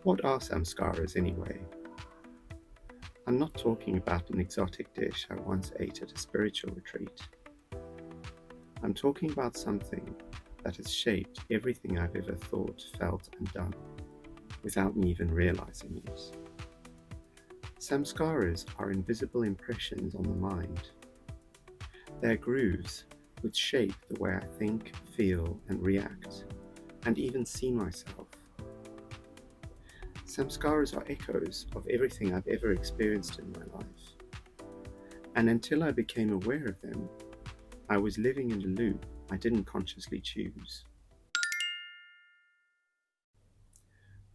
What are samskaras anyway? I'm not talking about an exotic dish I once ate at a spiritual retreat. I'm talking about something that has shaped everything I've ever thought, felt, and done, without me even realizing it. Samskaras are invisible impressions on the mind. They're grooves which shape the way I think, feel, and react, and even see myself. Samskaras are echoes of everything I've ever experienced in my life. And until I became aware of them, I was living in a loop I didn't consciously choose.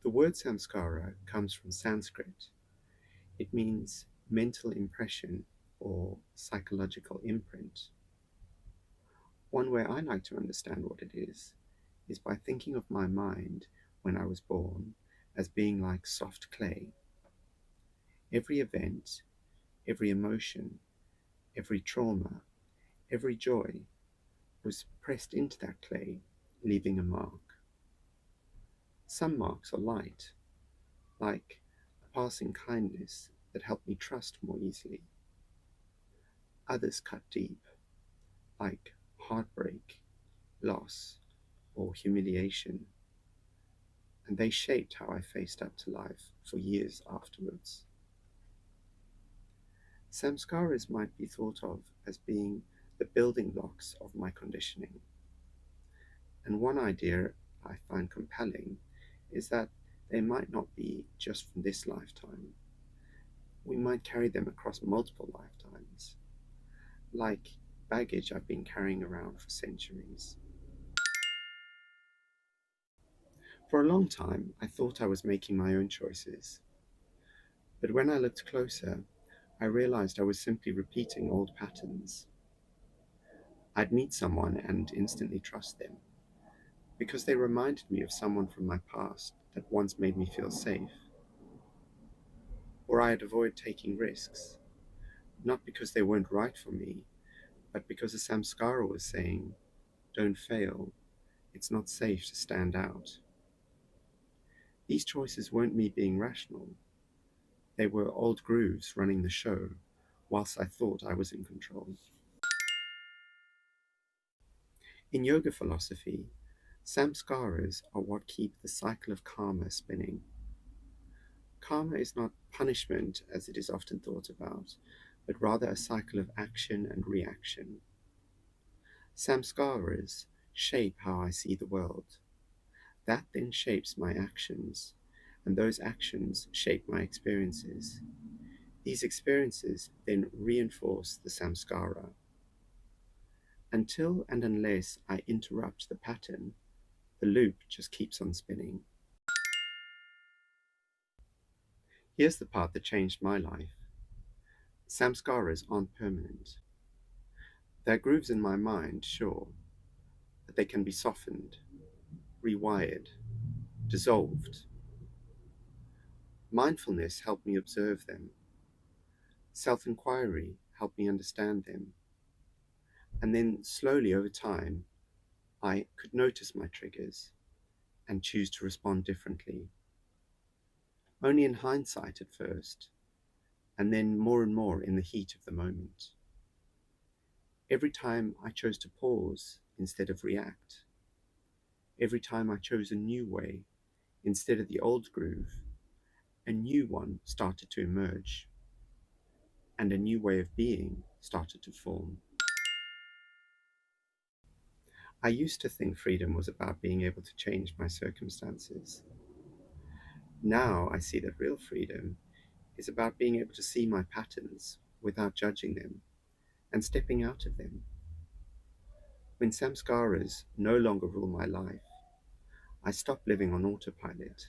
The word samskara comes from Sanskrit. It means mental impression or psychological imprint. One way I like to understand what it is by thinking of my mind when I was born as being like soft clay. Every event, every emotion, every trauma, every joy was pressed into that clay, leaving a mark. Some marks are light, like a passing kindness that helped me trust more easily. Others cut deep, like heartbreak, loss, or humiliation, and they shaped how I faced up to life for years afterwards. Samskaras might be thought of as being the building blocks of my conditioning. And one idea I find compelling is that they might not be just from this lifetime. We might carry them across multiple lifetimes, like baggage I've been carrying around for centuries. For a long time, I thought I was making my own choices. But when I looked closer, I realized I was simply repeating old patterns. I'd meet someone and instantly trust them, because they reminded me of someone from my past that once made me feel safe. Or I'd avoid taking risks, not because they weren't right for me, but because the samskara was saying, don't fail, it's not safe to stand out. These choices weren't me being rational. They were old grooves running the show, whilst I thought I was in control. In yoga philosophy, samskaras are what keep the cycle of karma spinning. Karma is not punishment as it is often thought about, but rather a cycle of action and reaction. Samskaras shape how I see the world. That then shapes my actions, and those actions shape my experiences. These experiences then reinforce the samskara. Until and unless I interrupt the pattern, the loop just keeps on spinning. Here's the part that changed my life. Samskaras aren't permanent. They're grooves in my mind, sure, but they can be softened, rewired, dissolved. Mindfulness helped me observe them. Self-inquiry helped me understand them. And then slowly over time, I could notice my triggers and choose to respond differently. Only in hindsight at first, and then more and more in the heat of the moment. Every time I chose to pause instead of react. Every time I chose a new way instead of the old groove, a new one started to emerge, and a new way of being started to form. I used to think freedom was about being able to change my circumstances. Now I see that real freedom is about being able to see my patterns without judging them and stepping out of them. When samskaras no longer rule my life, I stop living on autopilot.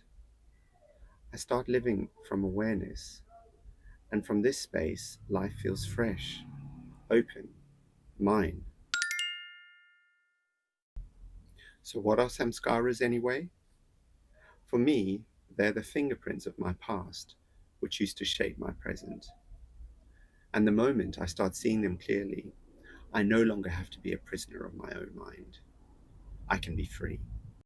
I start living from awareness, and from this space, life feels fresh, open, mine. So what are samskaras anyway? For me, they're the fingerprints of my past, which used to shape my present. And the moment I start seeing them clearly, I no longer have to be a prisoner of my own mind. I can be free.